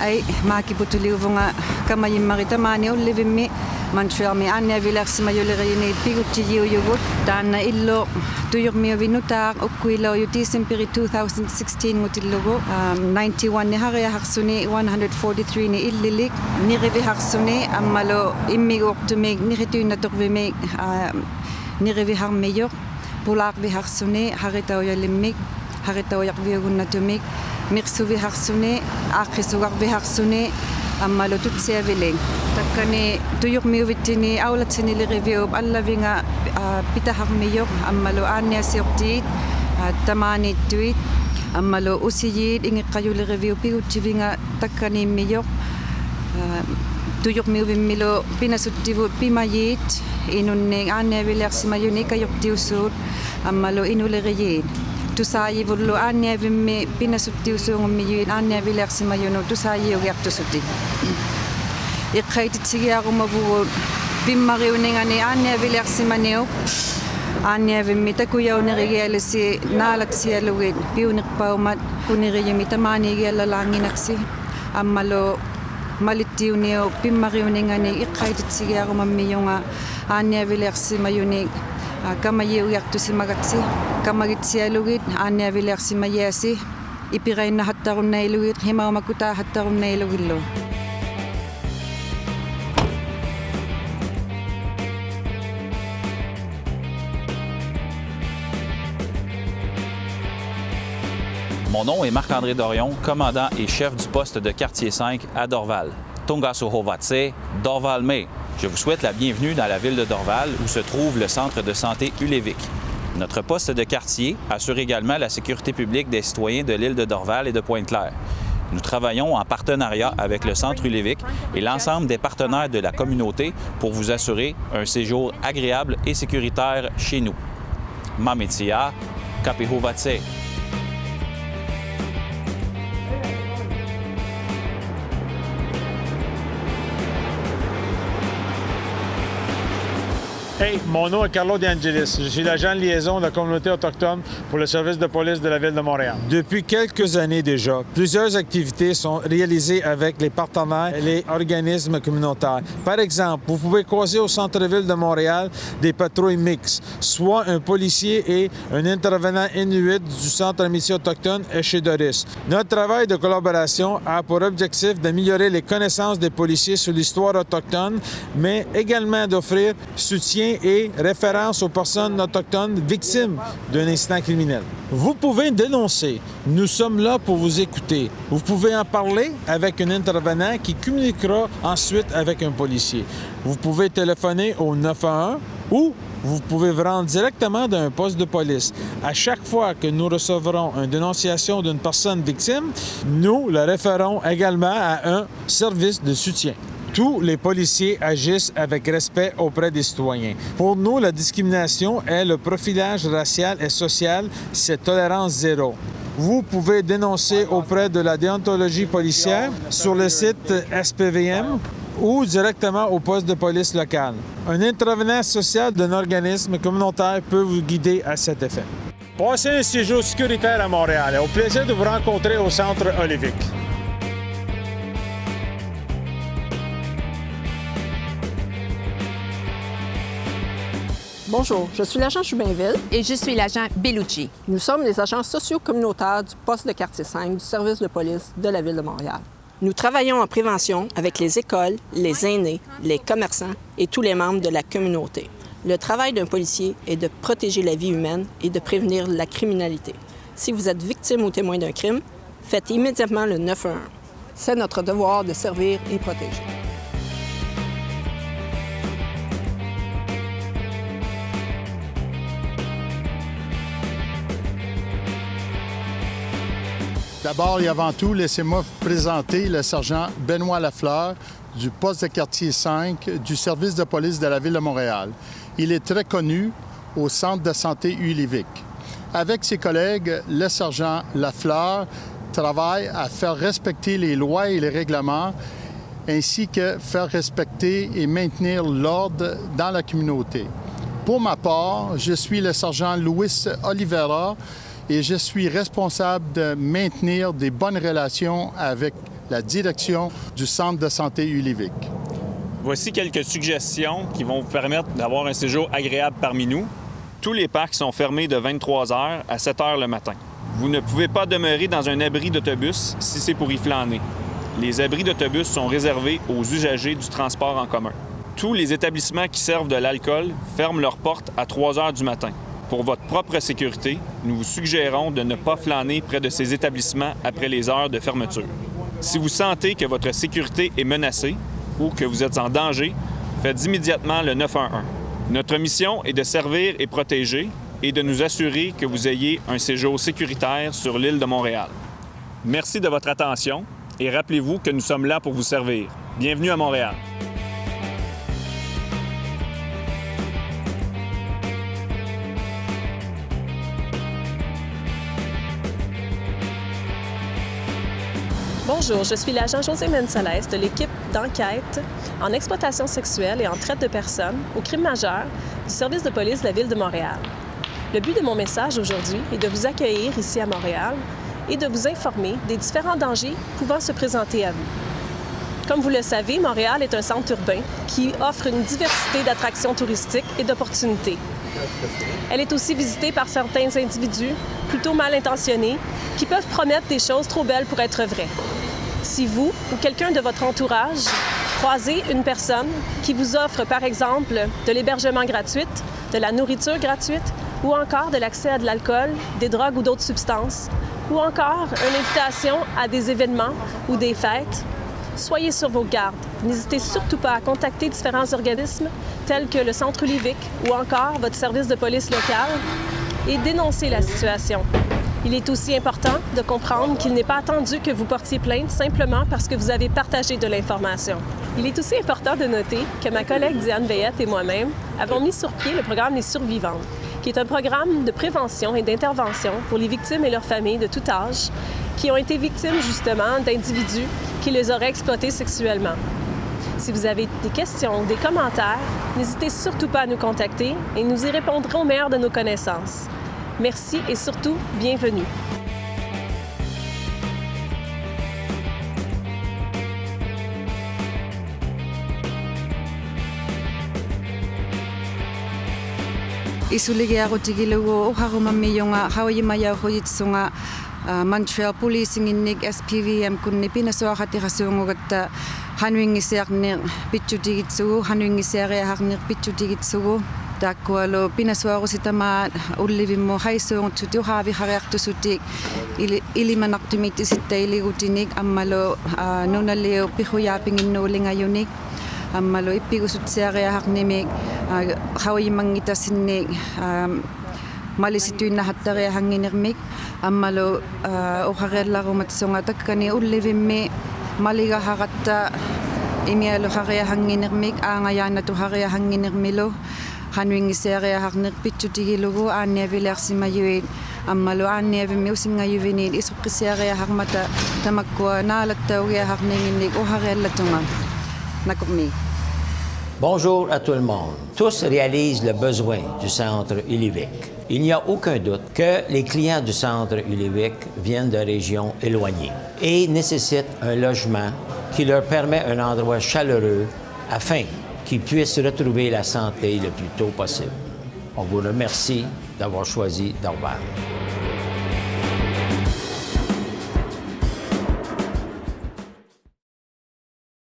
Ai maakiputuliuvunga kamayimmaritamani ullivimmi Montrealmi anniavilersimajulirini piguttijiujugut taanna illo tuyurmiuvinutaaq ukkuilauju Decemberi 2016 ngutillugu 91 ni hariaharsuni 143 ni illilik niriviharsuni ammalo immiguuqtumik nirituinnatorvimik niriviharmijuq pulaaqviharsuni haritaujallimmik haritaujarviugunnatumik miqsuviharsuni aaqqisugarviharsuni ammalo tutsiaviling takkani tuyurmiuvittini aulatsiniliriviup allavinga pitaharmijuq ammalo aanniasiortiit tamaaniittuit ammalo usiyiit ingeqqajuliriviu piguttivinga takkaniimmijoq tuyurmiuvimmilo pinasuttivut pimayiit inunning aanniavilearsimajuni ikajortiussuut ammalo inuleriyiit tusaajivullu aanniavimmi pinasuttiusuungummijuin aanniavilearsimajunu tusaajiugiartusuti iqqaititsigiarumavugut pimmariuningani aanniavilearsimaniuq aanniavimmi takujaunerigialisi naalatsialugit piuniqpaumat kunirijimi tamaanigiallalaanginaksi ammalo malittiuniu pimmariuningani iqqaititsigiarumammiyunga aanniavilearsimajunik kamajiugiartusimagaksi kamagitsialugit aanniavilearsimajiasi ipirainnahattarunnailugit himaumakutaahattarunnailugillu Mon nom est Marc-André Dorion, commandant et chef du poste de quartier 5 à Dorval. Tongasohovatse, Dorval May. Je vous souhaite la bienvenue dans la ville de Dorval où se trouve le centre de santé Ulévic. Notre poste de quartier assure également la sécurité publique des citoyens de l'île de Dorval et de Pointe-Claire. Nous travaillons en partenariat avec le centre Ulévic et l'ensemble des partenaires de la communauté pour vous assurer un séjour agréable et sécuritaire chez nous. Mamitia, Kapihovatse. Hey, mon nom est Carlo De Angelis. Je suis l'agent de liaison de la communauté autochtone pour le service de police de la Ville de Montréal. Depuis quelques années déjà, plusieurs activités sont réalisées avec les partenaires et les organismes communautaires. Par exemple, vous pouvez croiser au centre-ville de Montréal des patrouilles mixtes, soit un policier et un intervenant inuit du Centre Amitié autochtone Échedoris. Notre travail de collaboration a pour objectif d'améliorer les connaissances des policiers sur l'histoire autochtone, mais également d'offrir soutien et référence aux personnes autochtones victimes d'un incident criminel. Vous pouvez dénoncer. Nous sommes là pour vous écouter. Vous pouvez en parler avec un intervenant qui communiquera ensuite avec un policier. Vous pouvez téléphoner au 911 ou vous pouvez vous rendre directement dans un poste de police. À chaque fois que nous recevrons une dénonciation d'une personne victime, nous le référons également à un service de soutien. Tous les policiers agissent avec respect auprès des citoyens. Pour nous, la discrimination est le profilage racial et social, c'est tolérance zéro. Vous pouvez dénoncer auprès de la déontologie policière sur le site SPVM ou directement au poste de police local. Un intervenant social d'un organisme communautaire peut vous guider à cet effet. Passez un séjour sécuritaire à Montréal. Au plaisir de vous rencontrer au centre Ulévic. Bonjour, je suis l'agent Chubinville. Et je suis l'agent Bellucci. Nous sommes les agents socio-communautaires du poste de quartier 5 du service de police de la Ville de Montréal. Nous travaillons en prévention avec les écoles, les aînés, les commerçants et tous les membres de la communauté. Le travail d'un policier est de protéger la vie humaine et de prévenir la criminalité. Si vous êtes victime ou témoin d'un crime, faites immédiatement le 911. C'est notre devoir de servir et protéger. D'abord et avant tout, laissez-moi vous présenter le sergent Benoît Lafleur du poste de quartier 5 du service de police de la Ville de Montréal. Il est très connu au centre de santé Ulévic. Avec ses collègues, le sergent Lafleur travaille à faire respecter les lois et les règlements ainsi que faire respecter et maintenir l'ordre dans la communauté. Pour ma part, je suis le sergent Luis Oliveira et je suis responsable de maintenir des bonnes relations avec la direction du Centre de santé Ulivic. Voici quelques suggestions qui vont vous permettre d'avoir un séjour agréable parmi nous. Tous les parcs sont fermés de 23 h à 7 h le matin. Vous ne pouvez pas demeurer dans un abri d'autobus si c'est pour y flâner. Les abris d'autobus sont réservés aux usagers du transport en commun. Tous les établissements qui servent de l'alcool ferment leurs portes à 3 h du matin. Pour votre propre sécurité, nous vous suggérons de ne pas flâner près de ces établissements après les heures de fermeture. Si vous sentez que votre sécurité est menacée ou que vous êtes en danger, faites immédiatement le 911. Notre mission est de servir et protéger et de nous assurer que vous ayez un séjour sécuritaire sur l'île de Montréal. Merci de votre attention et rappelez-vous que nous sommes là pour vous servir. Bienvenue à Montréal. Bonjour, je suis l'agent José Mensales de l'équipe d'enquête en exploitation sexuelle et en traite de personnes au crime majeur du service de police de la Ville de Montréal. Le but de mon message aujourd'hui est de vous accueillir ici à Montréal et de vous informer des différents dangers pouvant se présenter à vous. Comme vous le savez, Montréal est un centre urbain qui offre une diversité d'attractions touristiques et d'opportunités. Elle est aussi visitée par certains individus plutôt mal intentionnés qui peuvent promettre des choses trop belles pour être vraies. Si vous ou quelqu'un de votre entourage croisez une personne qui vous offre, par exemple, de l'hébergement gratuit, de la nourriture gratuite, ou encore de l'accès à de l'alcool, des drogues ou d'autres substances, ou encore une invitation à des événements ou des fêtes, soyez sur vos gardes. N'hésitez surtout pas à contacter différents organismes tels que le Centre Ulivic ou encore votre service de police local et dénoncer la situation. Il est aussi important de comprendre qu'il n'est pas attendu que vous portiez plainte simplement parce que vous avez partagé de l'information. Il est aussi important de noter que ma collègue Diane Veillette et moi-même avons mis sur pied le programme Les Survivantes, qui est un programme de prévention et d'intervention pour les victimes et leurs familles de tout âge qui ont été victimes justement d'individus qui les auraient exploités sexuellement. Si vous avez des questions ou des commentaires, n'hésitez surtout pas à nous contacter et nous y répondrons au meilleur de nos connaissances. Merci et surtout, bienvenue. Isuligiaro tigilugo uharumamiyonga hawayimaya hoyitsunga Montreal Policing innik SPVM kunni pinasuaqatirasuungugatta hanuingisiarnir pitchutigitsugu hanuingisiariaharnir pitchutigitsugu taakkualu pinasuarusitama ullivimmu haisuungutsuti uhaavihareartusutik ilimanartumit isittailligutinik ammalu nunalliu pihuyaapinginnuulingayunik ammalu ippigusutsiariaharnimik hawayimangitasinnik malisituinnahattariahanginirmik ammalu uhareallarumatsunga takkani ullivimmi maligaharatta imialuhariahanginirmik aangayaannatuhariahanginirmilu hanuingisiariaharnir pitchutigilugu aanniavilearsimayuit ammalu aanniavimmi usingayuviniit isuqqisiariaharmata tamakkua naalattaugiaharninginnik uhareallatunga nakurmi. Bonjour à tout le monde. Tous réalisent le besoin du Centre Ulivic. Il n'y a aucun doute que les clients du Centre Ulivic viennent de régions éloignées et nécessitent un logement qui leur permet un endroit chaleureux afin qu'ils puissent retrouver la santé le plus tôt possible. On vous remercie d'avoir choisi Dorval.